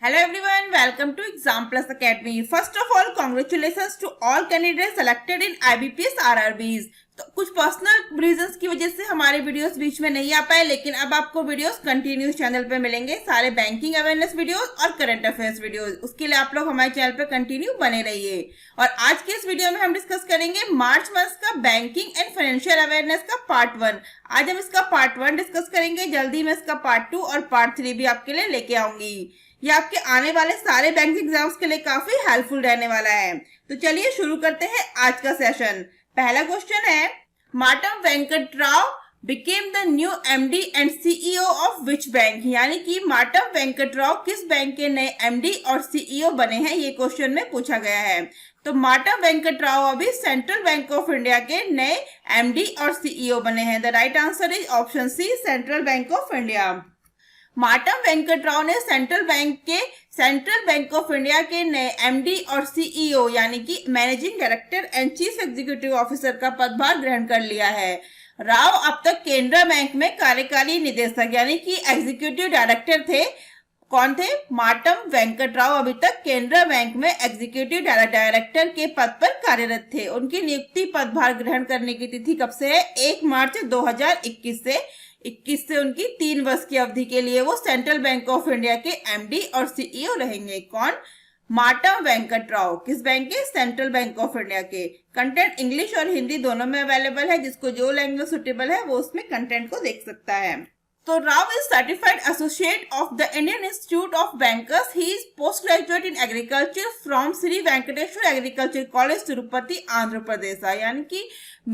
Hello everyone, welcome to Exam Plus Academy. First of all, congratulations to all candidates selected in IBPS RRBs. तो कुछ personal reasons की वजह से हमारे videos बीच में नहीं आ पाए, लेकिन अब आपको वीडियोस कंटिन्यूस चैनल पे मिलेंगे, सारे बैंकिंग अवेयरनेस वीडियोस और करंट अफेयर्स वीडियोस। उसके लिए आप लोग हमारे चैनल पे कंटिन्यू बने रहिए। और आज के इस वीडियो में हम डिस्कस करेंगे मार्च मंथ का बैंकिंग एंड फाइनेंशियल अवेयरनेस का पार्ट 1। आज हम इसका पार्ट 1 डिस्कस करेंगे, जल्दी मैं इसका पार्ट 2 और पार्ट 3 भी आपके लिए लेके आऊंगी। ये आपके आने वाले सारे बैंक एग्जाम्स के लिए काफी हेल्पफुल रहने वाला है। तो चलिए शुरू करते हैं आज का सेशन। पहला क्वेश्चन है, Matam Venkat Rao became the new MD and CEO of which bank. यानी कि मार्टम वेंकट राव किस बैंक के नए एमडी और सीईओ बने हैं, ये क्वेश्चन में पूछा गया है। तो मार्टम वेंकट राव अभी सेंट्रल बैंक ऑफ इंडिया के नए एमडी और सीईओ बने हैं। The right answer is option C, central bank of India. Matam Venkat Rao ने सेंट्रल बैंक ऑफ इंडिया के नए एमडी और सीईओ यानी कि managing director and chief executive officer का पदभार ग्रहण कर लिया है। राव अब तक केनरा बैंक में कार्यकारी निदेशक यानी कि एग्जीक्यूटिव डायरेक्टर थे। कौन थे? मार्टम वेंकट राव अभी तक केनरा बैंक में एग्जीक्यूटिव डायरेक्टर के पद पर कार्यरत थे। उनकी नियुक्ति पदभार ग्रहण करने की तिथि कब से है? 1 मार्च 2021 से उनकी 3 वर्ष की अवधि के लिए वो सेंट्रल बैंक ऑफ इंडिया के एमडी और सीईओ रहेंगे। कौन? मार्टम वेंकट राव। किस बैंक के? सेंट्रल बैंक ऑफ इंडिया के। कंटेंट इंग्लिश और हिंदी दोनों में अवेलेबल है, जिसको जो लैंग्वेज सुटेबल है वो उसमें कंटेंट को देख सकता है। तो Rao is certified associate of the Indian Institute of Bankers. He is post graduate in agriculture from Shri Venkateswara Agriculture College Tirupati Andhra Pradesh. यानी कि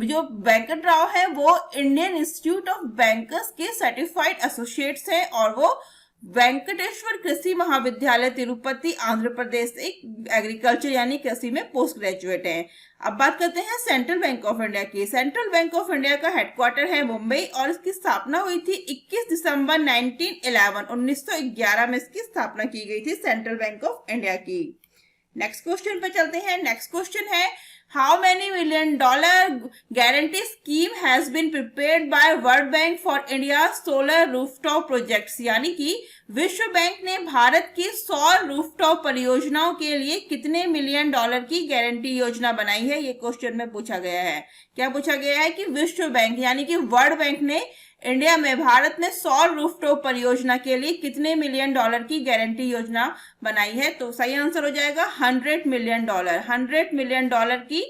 जो वेंकट राव है वो इंडियन इंस्टीट्यूट ऑफ बैंकर्स के सर्टिफाइड एसोसिएट्स हैं और वो वेंकटेश्वर कृषि महाविद्यालय तिरुपति आंध्र प्रदेश से एग्रीकल्चर यानी कृषि में पोस्ट ग्रेजुएट हैं। अब बात करते हैं सेंट्रल बैंक ऑफ इंडिया की। सेंट्रल बैंक ऑफ इंडिया का हेडक्वार्टर है मुंबई और इसकी स्थापना हुई थी 21 दिसंबर 1911 में इसकी स्थापना की गई थी सेंट्रल बैंक ऑफ इंडिया की। नेक्स्ट क्वेश्चन पे चलते हैं। नेक्स्ट क्वेश्चन है, how many $1 million guarantee scheme has been prepared by World Bank for India's solar rooftop projects। यानी कि विश्व बैंक ने भारत की सौर रूफटॉप परियोजनाओं के लिए कितने $1 million की गारंटी योजना बनाई है, ये क्वेश्चन में पूछा गया है। क्या पूछा गया है कि विश्व बैंक यानी कि वर्ल्ड बैंक ने इंडिया में भारत में सौर रूफटॉप परियोजना के लिए कितने $1 million की गारंटी योजना बनाई है। तो सही आंसर हो जाएगा $100 million। $100 million की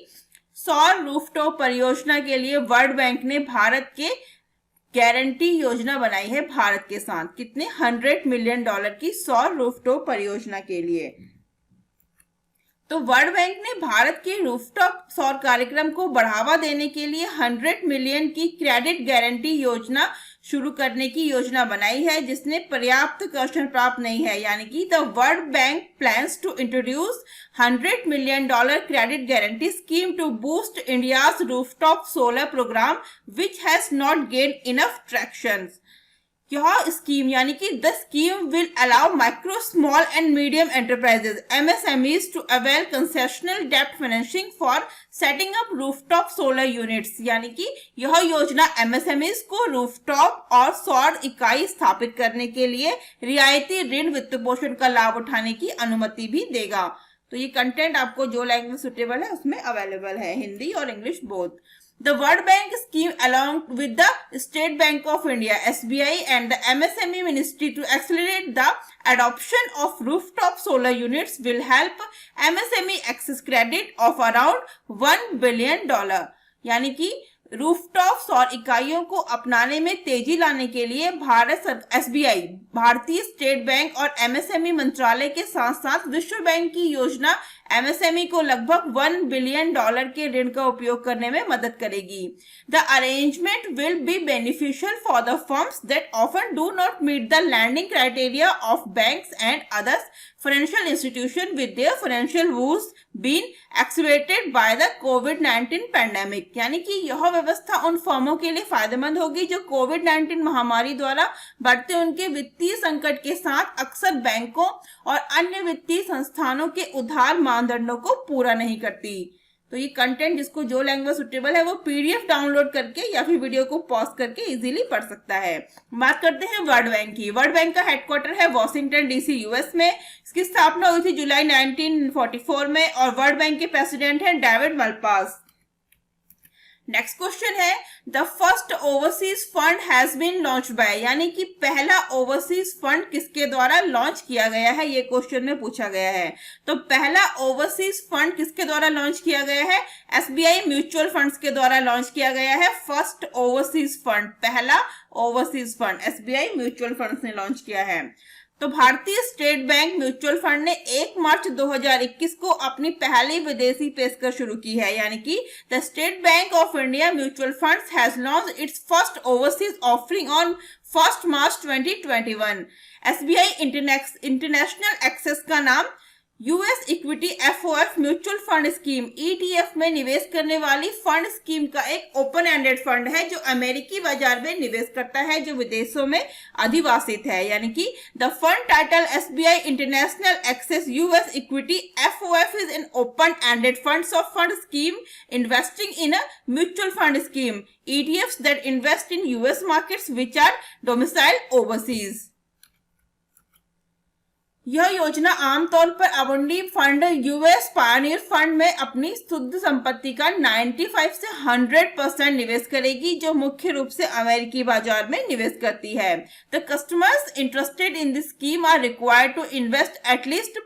सौर रूफटॉप परियोजना के लिए वर्ल्ड बैंक ने भारत के गारंटी योजना बनाई है भारत के साथ। कितने? $100 million की सौर रूफटॉप परियोजना के लिए। तो वर्ल्ड बैंक ने भारत के रूफटॉप सौर कार्यक्रम को बढ़ावा देने के लिए 100 मिलियन की क्रेडिट गारंटी योजना शुरू करने की योजना बनाई है, जिसने पर्याप्त कर्षण प्राप्त नहीं है। यानी कि the world bank plans to introduce $100 million credit guarantee scheme to boost India's rooftop solar program, which has not gained enough traction। यह स्कीम यानी कि the scheme will allow micro small and medium enterprises MSMEs to avail concessional डेब्ट financing for setting up rooftop solar units. यानी कि यह योजना MSMEs को rooftop और सौर इकाई स्थापित करने के लिए रियायती ऋण वित्तपोषण का लाभ उठाने की अनुमति भी देगा। तो ये कंटेंट आपको जो लैंग्वेज सुटेबल है उसमें अवेलेबल है, हिंदी और English both. The World Bank scheme along with the State Bank of India SBI and the MSME Ministry to accelerate the adoption of rooftop solar units will help MSME access credit of around $1 billion। यानी कि rooftop सौर इकाइयों को अपनाने में तेजी लाने के लिए SBI भारतीय स्टेट बैंक और MSME मंत्रालय के साथ साथ विश्व बैंक की योजना MSME को लगभग $1 billion के ऋण का उपयोग करने में मदद करेगी। The arrangement will be beneficial for the firms that often do not meet the lending criteria of banks and other financial institutions with their financial woes been exacerbated by the COVID-19 pandemic। यानी कि यह व्यवस्था उन फर्मों के लिए फायदेमंद होगी जो कोविड-19 महामारी द्वारा बढ़ते उनके वित्तीय संकट के साथ अक्सर बैंकों और अन्य वित्तीय संस्थानों के उधार मानदंडों को पूरा नहीं करती। तो ये कंटेंट जिसको जो लैंग्वेज सुटेबल है वो पीडीएफ डाउनलोड करके या फिर वीडियो को पॉज करके इजीली पढ़ सकता है। बात करते हैं वर्ल्ड बैंक की। वर्ल्ड बैंक का हेडक्वार्टर है वॉशिंगटन डीसी यूएस में। इसकी स्थापना हुई थी जुलाई 1944 में और वर्ल्ड बैंक के प्रेसिडेंट हैं डेविड मलपास। नेक्स्ट क्वेश्चन है the first overseas fund has been launch by, यानी कि पहला ओवरसीज फंड किसके द्वारा लॉन्च किया गया है, ये क्वेश्चन में पूछा गया है। तो पहला ओवरसीज फंड किसके द्वारा लॉन्च किया गया है, एसबीआई म्यूचुअल फंड्स के द्वारा लॉन्च किया गया है। फर्स्ट ओवरसीज फंड, पहला overseas fund SBI mutual funds ने लॉन्च किया है। तो भारतीय स्टेट बैंक म्यूचुअल फंड ने 1 मार्च 2021 को अपनी पहली विदेशी पेशकश शुरू की है, यानी कि the state bank of India mutual funds has launched its first overseas offering on 1 March 2021। SBI international access का नाम US equity FOF mutual fund scheme ETF में निवेश करने वाली फंड स्कीम का एक ओपन एंडेड फंड है जो अमेरिकी बाजार में निवेश करता है जो विदेशों में अधिवासित है, यानी कि the fund title SBI international access US equity FOF is an open ended fund scheme investing in a mutual fund scheme ETFs that invest in US markets which are domiciled overseas। यह योजना आमतौर पर अवंडी fund US Pioneer fund में अपनी शुद्ध संपत्ति का 95 से 100% निवेश करेगी जो मुख्य रूप से अमेरिकी बाजार में निवेश करती है। The customers interested in this scheme are required to invest at least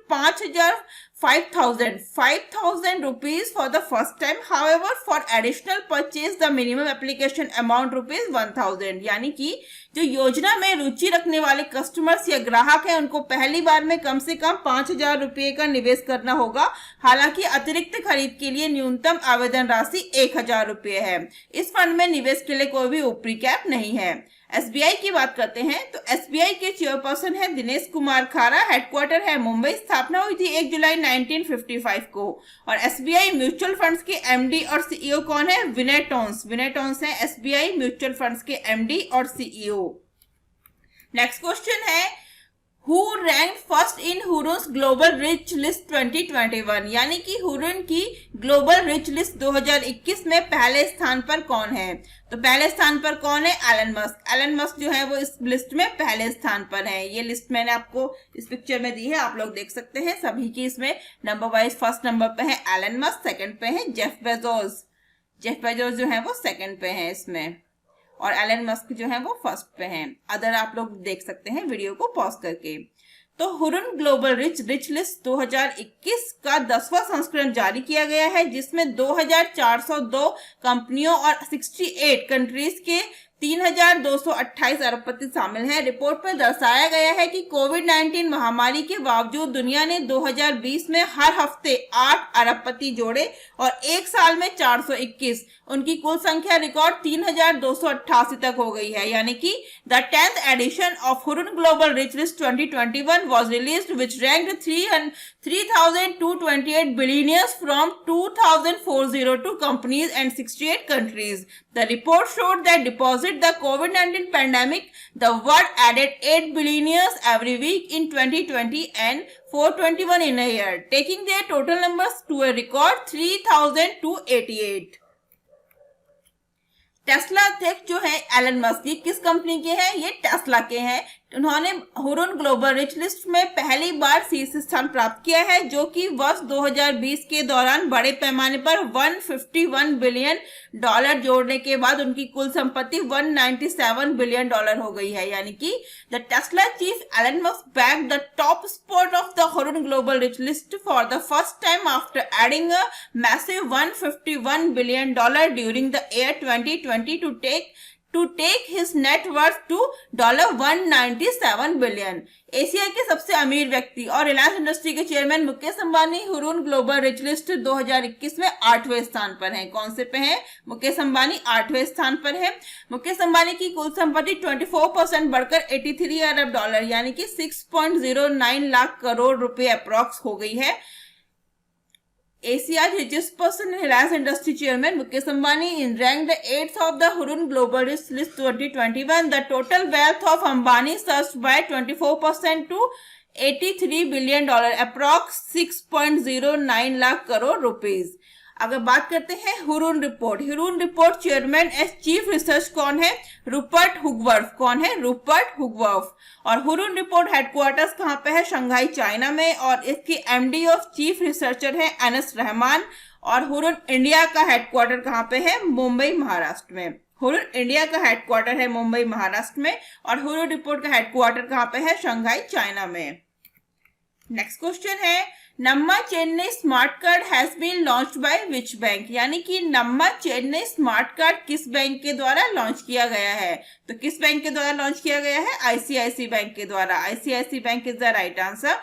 5,000 rupees for the first time. However, for additional purchase, the minimum application amount rupees 1,000। यानी कि जो योजना में रुचि रखने वाले कस्टमर्स या ग्राहक हैं उनको पहली बार में कम से कम 5,000 रुपये का निवेश करना होगा। हालांकि अतिरिक्त खरीद के लिए न्यूनतम आवेदन राशि 1,000 रुपये है। इस फंड में निवेश के लिए कोई भी ऊपरी कैप नहीं है। एसबीआई की बात करते हैं तो एसबीआई के चेयरपर्सन है दिनेश कुमार खारा। हेडक्वार्टर है मुंबई। स्थापना हुई थी 1 जुलाई 1955 को। और एसबीआई म्यूचुअल फंड्स के एमडी और सीईओ कौन है, विनय टोन्स। विनय टोन्स है एसबीआई म्यूचुअल फंड्स के एमडी और सीईओ। नेक्स्ट क्वेश्चन है Who ranked first in Hurun's Global Rich List 2021, यानी कि हुरुन की ग्लोबल रिच लिस्ट 2021 में पहले स्थान पर कौन है। तो पहले स्थान पर कौन है, एलन मस्क। एलन मस्क जो है वो इस लिस्ट में पहले स्थान पर है। ये लिस्ट मैंने आपको इस पिक्चर में दी है, आप लोग देख सकते हैं। सभी की इसमें नंबर वाइज फर्स्ट नंबर पे है एलन मस्क, सेकंड पे है जेफ बेजोस। जेफ बेजोस जो है वो सेकंड पे है इसमें और एलन मस्क जो है वो फर्स्ट पे हैं। अदर आप लोग देख सकते हैं वीडियो को पॉज करके। तो हुरुन ग्लोबल रिच लिस्ट 2021 का 10वां संस्करण जारी किया गया है जिसमें 2,402 कंपनियों और 68 कंट्रीज के 3,228 अरबपति शामिल हैं। रिपोर्ट पर दर्शाया गया है कि कोविड-19 महामारी के बावजूद दुनिया ने 2020 में हर हफ्ते 8 अरबपति जोड़े और एक साल में 421। उनकी कुल संख्या रिकॉर्ड 3,288 तक हो गई है, यानी कि the 10th edition of Hurun global rich list 2021 was released which ranked 3,228 billionaires from 2,402 companies and 68 countries. The report showed that deposit the COVID-19 pandemic, the world added 8 billionaires every week in 2020 and 421 in a year, taking their total numbers to a record 3,288. Tesla अध्यक्ष जो है Elon Musk, किस company के हैं, ये Tesla के हैं। उन्होंने हुरुन ग्लोबल रिच लिस्ट में पहली बार शीर्ष स्थान प्राप्त किया है जो कि वर्ष 2020 के दौरान बड़े पैमाने पर $151 बिलियन जोड़ने के बाद उनकी कुल संपत्ति $197 बिलियन हो गई है, यानी कि the Tesla chief Elon Musk bagged the top spot of the Hurun global rich list for the first time after adding a massive $151 billion during the year 2020 to take his net worth to $197 billion. Asia के सबसे अमीर व्यक्ति और Reliance industry के chairman Mukesh Ambani Hurun global rich list 2021 में 8वें स्थान पर हैं। कौन से पे हैं, मुकेश अंबानी 8वें स्थान पर है। मुकेश अंबानी की कुल संपत्ति 24% बढ़कर $83 अरब यानी कि 6.09 लाख करोड़ रुपए अप्रॉक्स हो गई है। Asia's richest person in Reliance Industry Chairman Mukesh Ambani is ranked 8th of the Hurun Global Risk List 2021. The total wealth of Ambani surged by 24% to $83 billion, approx 6.09 lakh crore rupees. अगर बात करते हैं Hurun report chairman as chief research कौन है? Rupert Hoogewerf. कौन है? Rupert Hoogewerf. और Hurun report headquarters कहाँ पे है? शंघाई चाइना में। और इसकी एमडी ऑफ चीफ रिसर्चर है अनस रहमान। और हुरून इंडिया का हेडक्वार्टर कहाँ पे है? मुंबई महाराष्ट्र में। हुरून इंडिया का हेडक्वार्टर है मुंबई महाराष्ट्र में और हुरून रिपोर्ट का हेडक्वार्टर कहाँ पे है? शंघाई चाइना में। नेक्स्ट क्वेश्चन है Namma Chennai smart card has been launched by which bank? यानी कि नम्मा चेन्नई स्मार्ट कार्ड किस बैंक के द्वारा लॉन्च किया गया है? तो किस बैंक के द्वारा लॉन्च किया गया है? आईसीआईसी बैंक के द्वारा। ICIC bank is the right answer.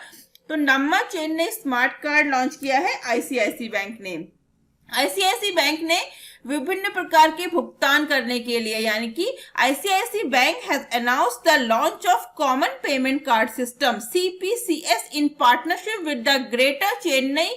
तो Namma Chennai smart card launch किया है आईसीआईसी बैंक ने। आईसीआईसी बैंक ने विभिन्न प्रकार के भुगतान करने के लिए, यानी कि ICICI bank has announced the launch of common payment card system CPCS in partnership with the greater Chennai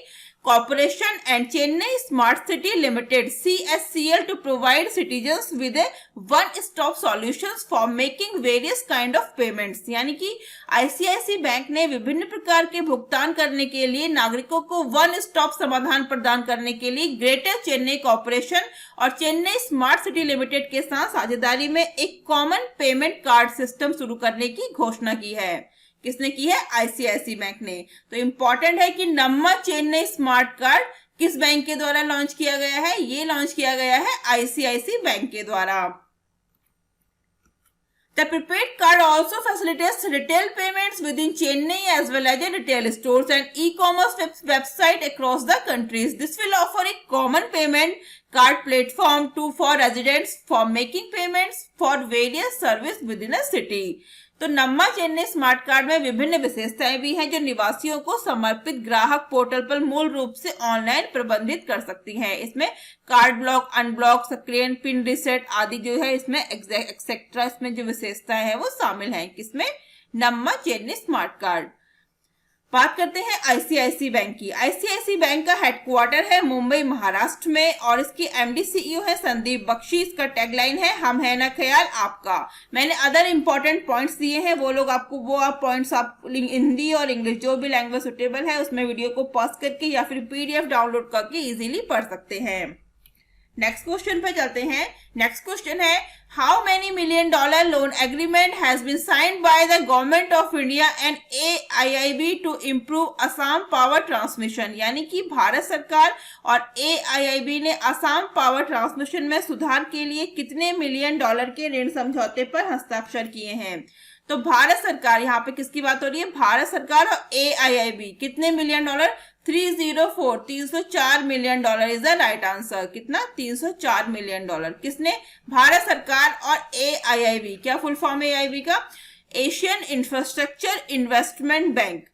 Corporation and Chennai Smart City Limited CSCL to provide citizens with a one-stop solutions for making various kind of payments। यानी कि ICICI bank ने विभिन्न प्रकार के भुगतान करने के लिए नागरिकों को वन स्टॉप समाधान प्रदान करने के लिए ग्रेटर चेन्नई कॉर्पोरेशन और चेन्नई स्मार्ट सिटी लिमिटेड के साथ साझेदारी में एक कॉमन पेमेंट कार्ड सिस्टम शुरू करने की घोषणा की है। किसने की है? आईसीआईसी बैंक ने। तो इंपॉर्टेंट है कि नम्मा चेन्नई स्मार्ट कार्ड किस बैंक के द्वारा लॉन्च किया गया है? ये लॉन्च किया गया है आईसीआईसी बैंक के द्वारा। The prepaid card also facilitates retail payments within Chennai as well as retail stores and e-commerce website across the countries. This will offer a common payment card platform for residents for making payments for various services within a city. तो Namma Chennai smart card में विभिन्न विशेषताएं भी हैं जो निवासियों को समर्पित ग्राहक पोर्टल पर मूल रूप से ऑनलाइन प्रबंधित कर सकती हैं। इसमें कार्ड ब्लॉक, अनब्लॉक, सक्रियण, पिन रिसेट आदि जो है इसमें एक्सेट्रा इसमें जो विशेषताएं हैं वो शामिल हैं। किसमें? नम्मा चेन्नई स्मार्ट कार्ड। बात करते हैं आईसीआईसी बैंक की। आईसीआईसी बैंक का हेडक्वार्टर है मुंबई महाराष्ट्र में और इसकी एमडी सीईओ है संदीप बख्शी। इसका टैगलाइन है हम है ना ख्याल आपका। मैंने अदर इंपॉर्टेंट पॉइंट्स दिए हैं, वो लोग आपको वो आप पॉइंट्स आप हिंदी और इंग्लिश जो भी लैंग्वेज सुटेबल है उसमें वीडियो को पॉज करके या फिर पीडीएफ डाउनलोड करके इजीली पढ़ सकते हैं। नेक्स्ट क्वेश्चन पे चलते हैं। नेक्स्ट क्वेश्चन है how many $1 million loan agreement has been signed by the government of India and AIIB to improve Assam power transmission? यानी कि भारत सरकार और एआईआईबी ने असम पावर ट्रांसमिशन में सुधार के लिए कितने $1 million के ऋण समझौते पर हस्ताक्षर किए हैं? तो भारत सरकार, यहाँ पे किसकी बात हो रही है? भारत सरकार और एआईआईबी। कितने $1 million? 304 million dollar is the right answer. कितना? 304 मिलियन डॉलर। किसने? भारत सरकार और एआईआईबी। क्या फुल फॉर्म है एआईआईबी का? Asian infrastructure investment bank.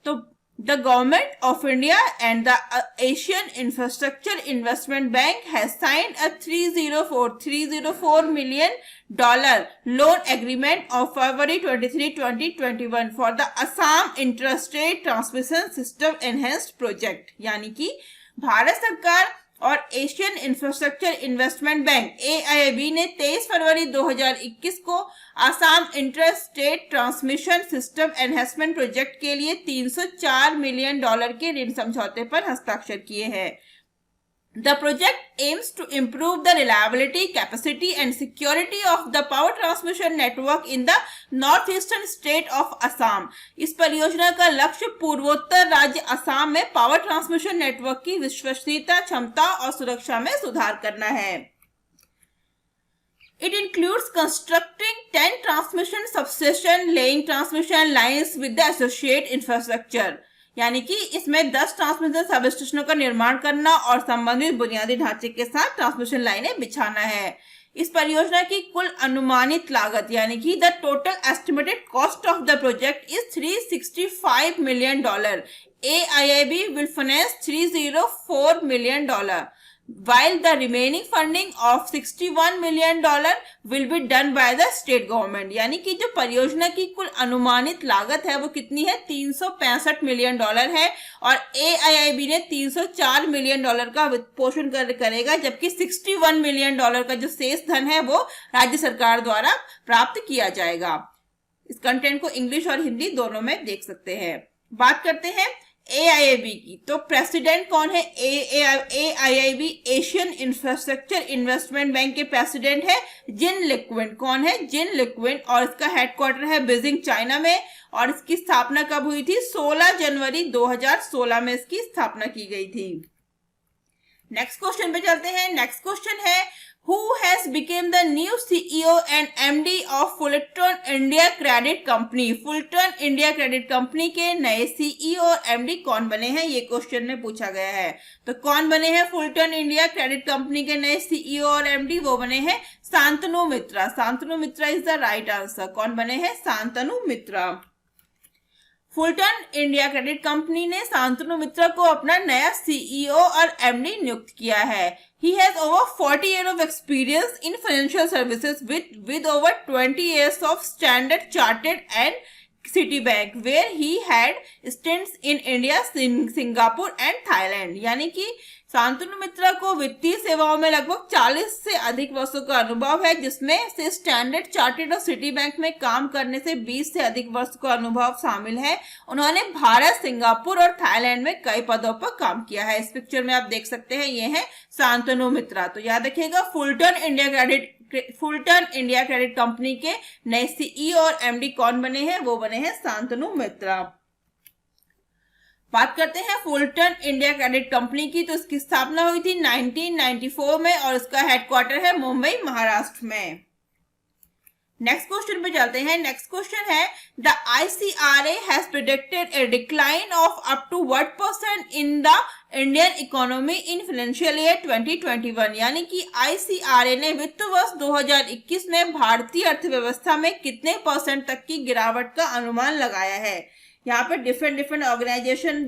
तो the government of India and the Asian Infrastructure Investment Bank has signed a $304 million loan agreement of February 23, 2021 for the Assam Interstate Transmission System Enhanced Project। यानी कि भारत सरकार और Asian infrastructure investment bank AIIB ने 23 फरवरी 2021 को Assam inter state transmission system enhancement project के लिए $304 million के ऋण समझौते पर हस्ताक्षर किए हैं। The project aims to improve the reliability, capacity and security of the power transmission network in the northeastern state of Assam। इस परियोजना का लक्ष्य पूर्वोत्तर राज्य असम में पावर ट्रांसमिशन नेटवर्क की विश्वसनीयता, क्षमता और सुरक्षा में सुधार करना है। It includes constructing 10 transmission substation, laying transmission lines with the associated infrastructure। यानी कि इसमें 10 ट्रांसमिशन सब स्टेशनों का निर्माण करना और संबंधित बुनियादी ढांचे के साथ ट्रांसमिशन लाइनें बिछाना है। इस परियोजना की कुल अनुमानित लागत यानी कि the total estimated cost of the project is $365 million. AIIB will finance $304 million, while the remaining funding of $61 million will be done by the state government। यानी कि जो परियोजना की कुल अनुमानित लागत है वो कितनी है? $365 मिलियन है और AIIB ने $304 मिलियन का पोषण करेगा, जबकि $61 मिलियन का जो शेष धन है वो राज्य सरकार द्वारा प्राप्त किया जाएगा। इस कंटेंट को इंग्लिश और हिंदी दोनों में देख सकते हैं। बात करते हैं AIIB की। तो प्रेसिडेंट कौन है? AIIB Asian infrastructure investment bank के प्रेसिडेंट है जिन लिक्विन। कौन है? जिन लिक्विन। और इसका हेडक्वार्टर है बीजिंग, चाइना में। और इसकी स्थापना कब हुई थी? 16 जनवरी 2016 में इसकी स्थापना की गई थी। नेक्स्ट क्वेश्चन पे चलते हैं। नेक्स्ट क्वेश्चन है Who has become the new CEO and MD of Fulton India Credit Company? Fulton India Credit Company के नए CEO और MD कौन बने हैं? ये क्वेश्चन में पूछा गया है। तो कौन बने हैं Fulton India Credit Company के नए CEO और MD? वो बने हैं शांतनु मित्रा। शांतनु मित्रा इज द राइट आंसर। कौन बने हैं? शांतनु मित्रा। फुलटन इंडिया क्रेडिट कंपनी ने शांतनु मित्रा को अपना नया सीईओ और एमडी नियुक्त किया है। He has over 40 years of experience in financial services with over 20 years of Standard Chartered and Citibank, where he had stints in India, Singapore and Thailand। यानी कि शांतनु मित्रा को वित्तीय सेवाओं में लगभग 40 से अधिक वर्षों का अनुभव है, जिसमें से स्टैंडर्ड चार्टर्ड और सिटी बैंक में काम करने से 20 से अधिक वर्ष का अनुभव शामिल है। उन्होंने भारत, सिंगापुर और थाईलैंड में कई पदों पर काम किया है। इस पिक्चर में आप देख सकते हैं, ये है शांतनु मित्रा। तो याद रखिएगा फुलटन इंडिया क्रेडिट कंपनी के नए सीईओ और एमडी कौन बने हैं? वो बने हैं शांतनु मित्रा। बात करते हैं फुलटन इंडिया क्रेडिट कंपनी की। तो इसकी स्थापना हुई थी 1994 में और इसका हेडक्वार्टर है मुंबई, महाराष्ट्र में। नेक्स्ट क्वेश्चन पे चलते हैं। नेक्स्ट क्वेश्चन है the ICRA has predicted a decline of up to what % in the Indian economy in financial year 2021। यानी कि ICRA ने वित्त वर्ष 2021 में भारतीय अर्थव्यवस्था में कितने % तक की गिरावट का अनुमान लगाया है। यहाँ पे डिफरेंट ऑर्गेनाइजेशन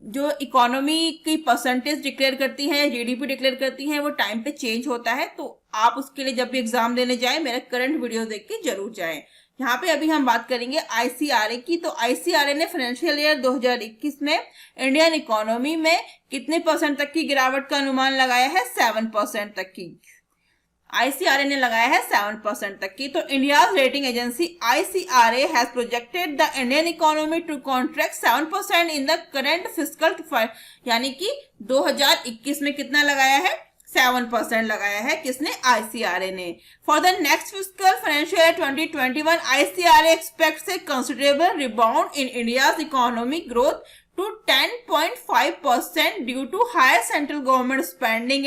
जो इकोनॉमी की परसेंटेज डिक्लेयर करती है, जीडीपी डिक्लेयर करती है, वो टाइम पे चेंज होता है। तो आप उसके लिए जब भी एग्जाम देने जाए मेरा करंट वीडियो देख के जरूर जाएं। यहाँ पे अभी हम बात करेंगे ICRA की। तो ICRA ने फाइनेंशियल ईयर 2021 में इंडियन इकोनॉमी में कितने % तक की गिरावट का अनुमान लगाया है? 7% तक की। ICRA ने लगाया है 7% तक की। तो India rating agency ICRA has projected the Indian economy to contract 7% in the current fiscal, यानी कि 2021 में कितना लगाया है? 7% लगाया है। किसने? ICRA ने। For the next fiscal financial year 2021 ICRA expects a considerable rebound in India's economic growth to 10.5% due to higher central government spending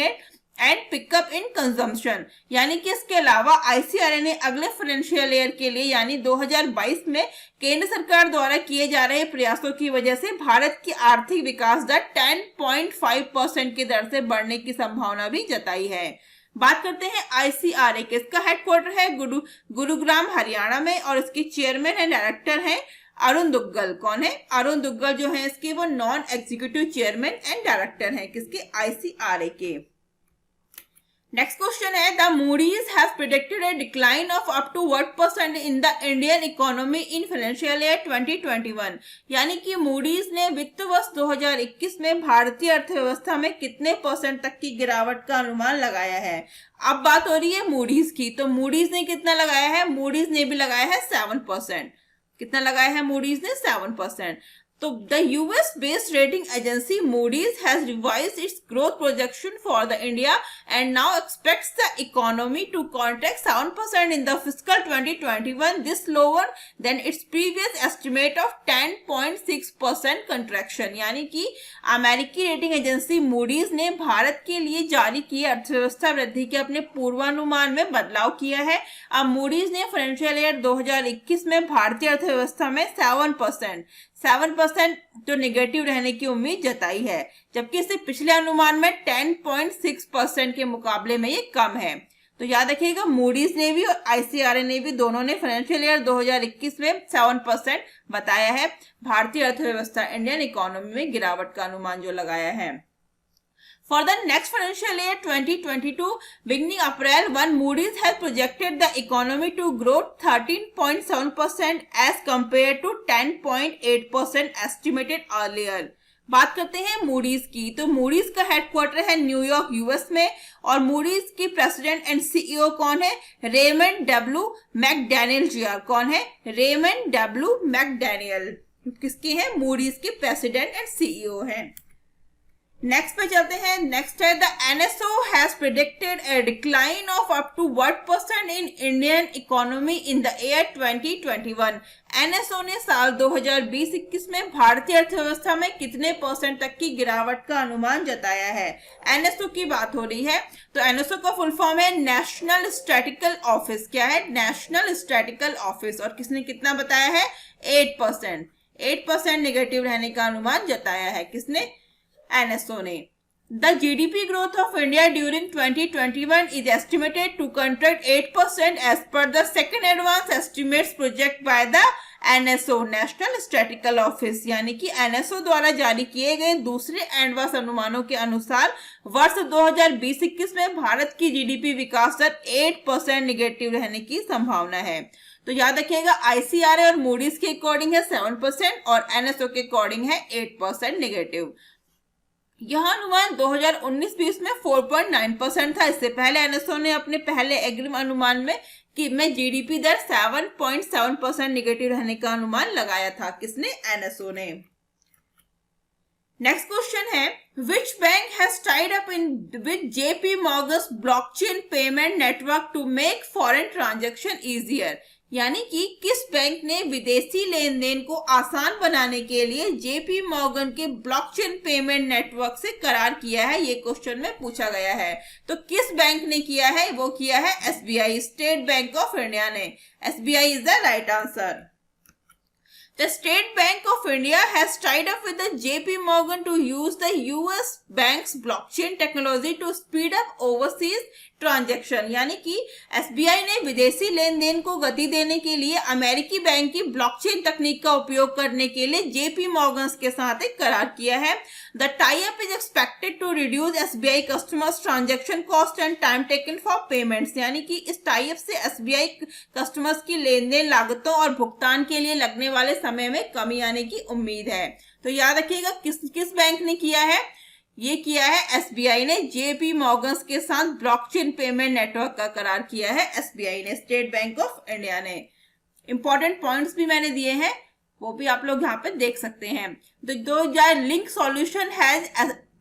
and pickup in consumption. यानी कि इसके अलावा ICRA ने अगले फाइनेंशियल ईयर के लिए यानी 2022 में केंद्र सरकार द्वारा किए जा रहे प्रयासों की वजह से भारत की आर्थिक विकास दर 10.5% की दर से बढ़ने की संभावना भी जताई है। बात करते हैं ICRA के। इसका हेडक्वार्टर है गुरुग्राम, हरियाणा में और इसके चेयरमैन एंड डायरेक्टर हैं अरुण दुग्गल। कौन है? अरुण दुग्गल जो है इसके वो non executive chairman and director हैं। किसके? ICRA के। नेक्स्ट क्वेश्चन है the Moody's have predicted a decline of up to what % in the Indian economy in financial year 2021। यानी कि मूडीज ने वित्त वर्ष 2021 में भारतीय अर्थव्यवस्था में कितने % तक की गिरावट का अनुमान लगाया है। अब बात हो रही है मूडीज की। तो मूडीज ने कितना लगाया है? मूडीज ने भी लगाया है 7%। कितना लगाया है मूडीज ने? 7%। तो the US based rating agency Moody's has revised its growth projection for the India and now expects the economy to contract 7% in the fiscal 2021. This lower than its previous estimate of 10.6% contraction। यानी कि अमेरिकी rating agency Moody's ने भारत के लिए जारी किए अर्थव्यवस्था वृद्धि के अपने पूर्वानुमान में बदलाव किया है। अब मूडीज ने फाइनेंशियल ईयर 2021 में भारतीय अर्थव्यवस्था में 7% जो नेगेटिव रहने की उम्मीद जताई है, जबकि इससे पिछले अनुमान में 10.6% के मुकाबले में ये कम है। तो याद रखिएगा मूडीज ने भी और ICRA ने भी दोनों ने फाइनेंशियल ईयर 2021 में 7% बताया है भारतीय अर्थव्यवस्था इंडियन इकोनॉमी में गिरावट का अनुमान जो लगाया है। For the next financial year 2022, beginning April 1, Moody's has projected the economy to grow 13.7% as compared to 10.8% estimated earlier। बात करते हैं मूडीज की। तो मूडीज का हेडक्वार्टर है न्यूयॉर्क, US में और मूडीज की प्रेसिडेंट एंड CEO कौन है? Raymond W McDaniel Jr। कौन है? Raymond W McDaniel. किसके हैं? मूडीज के प्रेसिडेंट एंड सीईओ हैं। नेक्स्ट पे चलते हैं। नेक्स्ट है the NSO has predicted a decline of up to what % in Indian economy in the year 2021। NSO ने साल 2020-21 में भारतीय अर्थव्यवस्था में कितने % तक की गिरावट का अनुमान जताया है? एनएसओ की बात हो रही है, तो एनएसओ का फुल फॉर्म है नेशनल स्टैटिस्टिकल ऑफिस। क्या है? National statistical office. और किसने कितना बताया है? 8%। 8% नेगेटिव रहने का अनुमान जताया है। किसने? एनएसओ ने। The GDP growth of India during 2021 is estimated to contract 8% as per the second advance estimates project by the NSO National Statistical Office। यानी कि NSO द्वारा जारी किए गए दूसरे एडवांस अनुमानों के अनुसार वर्ष 2020-21 में भारत की जीडीपी विकास दर 8% नेगेटिव रहने की संभावना है। तो याद रखिएगा, ICRA और मूडीज के अकॉर्डिंग है 7% और NSO के अकॉर्डिंग है 8% नेगेटिव। यह अनुमान 2019-20 में 4.9% था। इससे पहले एनएसओ ने अपने पहले अग्रिम अनुमान में जीडीपी दर 7.7% नेगेटिव रहने का अनुमान लगाया था। किसने? एनएसओ ने। नेक्स्ट क्वेश्चन है which bank has tied up in with JP Morgan's blockchain payment network to make foreign transaction easier. यानी कि किस बैंक ने विदेशी लेन देन को आसान बनाने के लिए जेपी मॉर्गन के ब्लॉकचेन पेमेंट नेटवर्क से करार किया है? ये क्वेश्चन में पूछा गया है। तो किस बैंक ने किया है? वो किया है SBI, State bank of India ने। SBI is the right answer. The State Bank of India has tied up with the JP Morgan to use the US bank's blockchain technology to speed up overseas transaction. यानी कि SBI ने विदेशी लेन then को गति देने के लिए अमेरिकी बैंक की ब्लॉकचेन तकनीक का उपयोग करने के लिए जेपी मॉर्गन्स के साथ एक करार किया है। The tie up is expected to reduce SBI customers transaction cost and time taken for payments. यानी कि इस टाई अप से एसबीआई कस्टमर्स की लेन देन लागतों और भुगतान के लिए लगने वाले समय में कमी आने की उम्मीद है। तो याद रखिएगा किस बैंक ने किया है? ये किया है एसबीआई ने। जेपी मॉर्गन्स के साथ ब्लॉकचेन पेमेंट नेटवर्क का करार किया है एसबीआई ने, स्टेट बैंक ऑफ इंडिया ने। इंपॉर्टेंट पॉइंट्स भी मैंने दिए हैं, वो भी आप लोग यहाँ पे देख सकते हैं। तो link solution has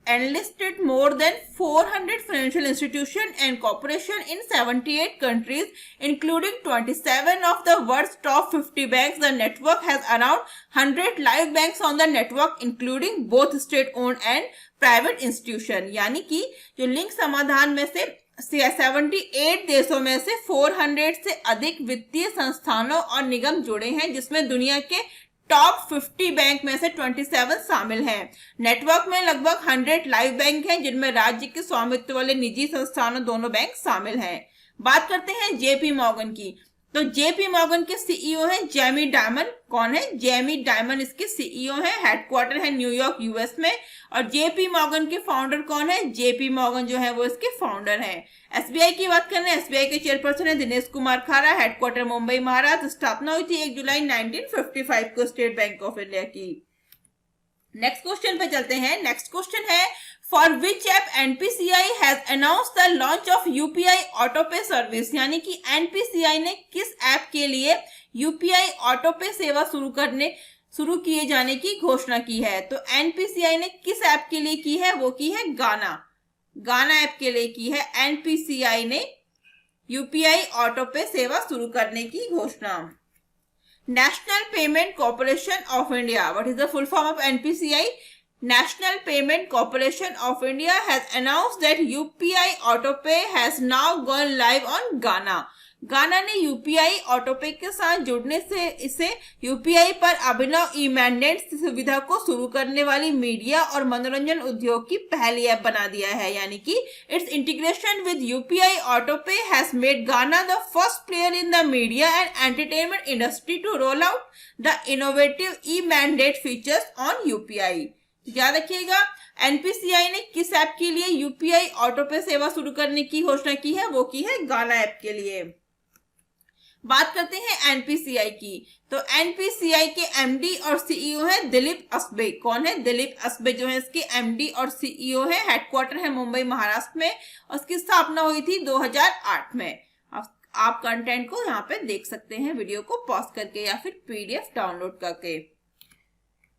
enlisted more than 400 financial institutions and corporations in 78 countries, including 27 of the world's top 50 banks. The network has around 100 live banks on the network, including both state-owned and private institutions. यानी कि जो link समाधान में से 78 देशों में से 400 से अधिक वित्तीय संस्थानों और निगम जुड़े हैं, जिसमें दुनिया के टॉप 50 बैंक में से 27 शामिल हैं। नेटवर्क में लगभग 100 लाइव बैंक हैं, जिनमें राज्य के स्वामित्व वाले निजी संस्थानों दोनों बैंक शामिल हैं। बात करते हैं जेपी मॉर्गन की। तो जेपी मॉर्गन के सीईओ हैं जेमी डायमन। कौन है? जेमी डायमन इसके सीईओ हैं। हेडक्वार्टर है न्यूयॉर्क यूएस में। और जेपी मॉर्गन के फाउंडर कौन है? जेपी मॉर्गन जो है वो इसके फाउंडर हैं। एसबीआई की बात करें, एसबीआई के चेयरपर्सन है दिनेश कुमार खारा। हेडक्वार्टर मुंबई महाराष्ट्र। स्थापना हुई थी 1 जुलाई 1955 को स्टेट बैंक ऑफ इंडिया की। नेक्स्ट क्वेश्चन पे चलते हैं। नेक्स्ट क्वेश्चन है for which app NPCI has announce the launch of UPI autopay service. यानी कि एनपीसीआई ने किस ऐप के लिए यूपीआई ऑटोपे सेवा शुरू किए जाने की घोषणा की है? तो एनपीसीआई ने किस ऐप के लिए की है? वो की है गाना ऐप के लिए की है एनपीसीआई ने यूपीआई ऑटोपे सेवा शुरू करने की घोषणा। National payment corporation of India, what is the full form of NPCI? National Payment Corporation of India has announced that UPI AutoPay has now gone live on Gaana. गाना ने UPI autopay के साथ जुड़ने से इसे यूपीआई पर अभिनव e mandate सुविधा को शुरू करने वाली मीडिया और मनोरंजन उद्योग की पहली ऐप बना दिया है। यानी कि its integration with UPI autopay has made Gaana the first player in the media and entertainment industry to roll out the innovative e mandate features on UPI. याद रखिएगा एनपीसीआई ने किस ऐप के लिए यूपीआई ऑटोपे सेवा शुरू करने की घोषणा की है? वो की है गाना ऐप के लिए। बात करते हैं एनपीसीआई की। तो एनपीसीआई के एमडी और सीईओ है दिलीप असबे। कौन है? दिलीप असबे जो है इसके एमडी और सीईओ है। हेडक्वार्टर है मुंबई महाराष्ट्र में। उसकी स्थापना हुई थी 2008 में। आप कंटेंट को यहाँ पे देख सकते हैं वीडियो को पॉज करके या फिर पीडीएफ डाउनलोड करके।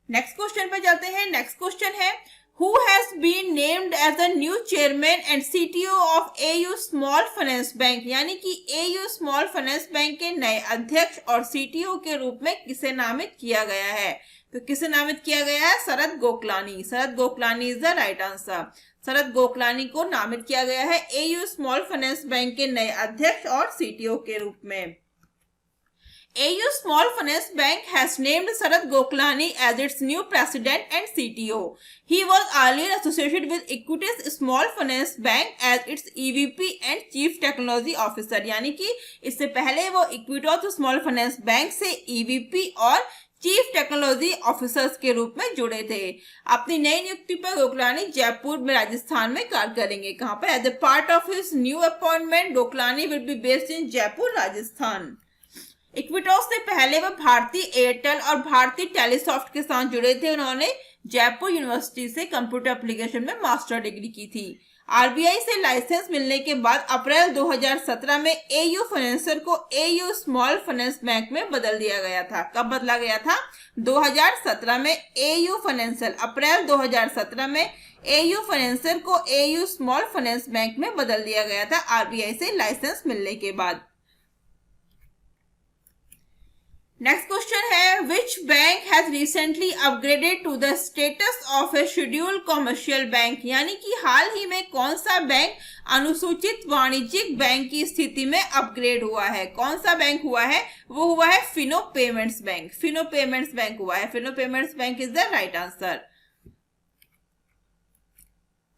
नेक्स्ट क्वेश्चन पे चलते हैं। नेक्स्ट क्वेश्चन है Who has been named as the new chairman and CTO of AU Small Finance Bank? यानी कि AU Small Finance Bank के नए अध्यक्ष और CTO के रूप में किसे नामित किया गया है? तो किसे नामित किया गया है? शरद गोखलानी। शरद गोखलानी इज द राइट आंसर। शरद गोखलानी को नामित किया गया है AU Small Finance Bank के नए अध्यक्ष और CTO के रूप में। AU Small Finance Bank has named Sharad Goklani as its new president and CTO. He was earlier associated with Equitas Small Finance Bank as its EVP and Chief Technology Officer. यानी कि इससे पहले वो Equitas Small Finance Bank से EVP और chief technology officers के रूप में जुड़े थे। अपनी नई नियुक्ति पर गोखलानी जयपुर में राजस्थान में कार्य करेंगे। कहां पर? As a part of his new appointment Gokhlani will be based in Jaipur Rajasthan. Equitas से पहले वह भारतीय एयरटेल और भारतीय टेलीसॉफ्ट के साथ जुड़े थे। उन्होंने जयपुर यूनिवर्सिटी से कंप्यूटर एप्लीकेशन में मास्टर डिग्री की थी। आरबीआई से लाइसेंस मिलने के बाद अप्रैल 2017 में एयू फाइनेंसर को एयू स्मॉल फाइनेंस बैंक में बदल दिया गया था। कब बदला गया था? 2017 में एयू फाइनेंसर, अप्रैल 2017 में एयू फाइनेंसर को एयू स्मॉल फाइनेंस बैंक में बदल दिया गया था आरबीआई से लाइसेंस मिलने के बाद। नेक्स्ट क्वेश्चन है which bank has recently upgraded to the status of a scheduled commercial bank? यानी कि हाल ही में कौन सा बैंक अनुसूचित वाणिज्यिक बैंक की स्थिति में अपग्रेड हुआ है? कौन सा बैंक हुआ है? वो हुआ है Fino payments bank. Fino payments bank हुआ है। Fino payments bank is the right answer.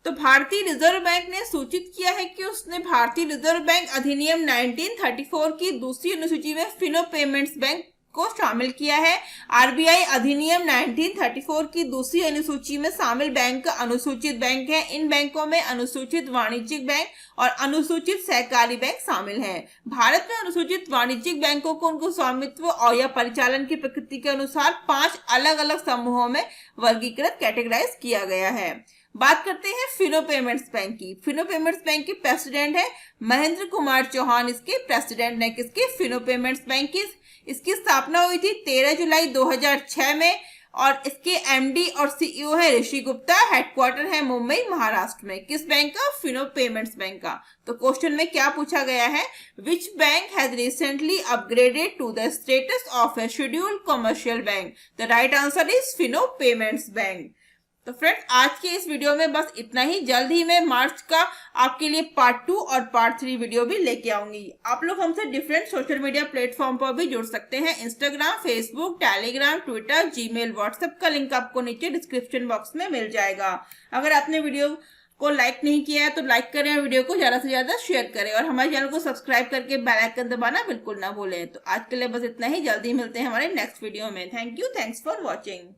तो भारतीय रिजर्व बैंक ने सूचित किया है कि उसने भारतीय रिजर्व बैंक अधिनियम 1934 की दूसरी अनुसूची में फिनो पेमेंट्स बैंक को शामिल किया है। आरबीआई अधिनियम 1934 की दूसरी अनुसूची में शामिल बैंक अनुसूचित बैंक है। इन बैंकों में अनुसूचित वाणिज्यिक बैंक और अनुसूचित सहकारी बैंक शामिल हैं। भारत में अनुसूचित वाणिज्यिक बैंकों को उनको स्वामित्व और या परिचालन की प्रकृति के अनुसार 5 अलग अलग समूहों में वर्गीकृत कैटेगराइज किया गया है। बात करते हैं फिनो पेमेंट्स बैंक की। फिनो पेमेंट्स बैंक के प्रेसिडेंट है महेंद्र कुमार चौहान। इसके प्रेसिडेंट है किसके? फिनो पेमेंट्स बैंक की। इसकी स्थापना हुई थी 13 जुलाई 2006 में और इसके एमडी और सीईओ है ऋषि गुप्ता। हेडक्वार्टर है मुंबई महाराष्ट्र में। किस बैंक का? फिनो पेमेंट्स बैंक का। तो क्वेश्चन में क्या पूछा गया है? Which bank has recently upgraded to the status of a scheduled commercial bank? The right answer is Fino payments bank. तो फ्रेंड्स आज के इस वीडियो में बस इतना ही। जल्द ही मैं मार्च का आपके लिए पार्ट 2 और पार्ट 3 वीडियो भी लेके आऊंगी। आप लोग हमसे डिफरेंट सोशल मीडिया प्लेटफॉर्म पर भी जुड़ सकते हैं। Instagram, Facebook, Telegram, Twitter, Gmail, WhatsApp का लिंक आपको नीचे डिस्क्रिप्शन बॉक्स में मिल जाएगा। अगर आपने वीडियो को लाइक नहीं किया है तो लाइक करें, वीडियो को ज्यादा से ज्यादा शेयर करें और हमारे चैनल को सब्सक्राइब करके बेल आइकन दबाना बिल्कुल ना भूलें। तो आज के लिए बस इतना ही। जल्दी मिलते हैं हमारे नेक्स्ट वीडियो में। Thank you. Thanks for watching.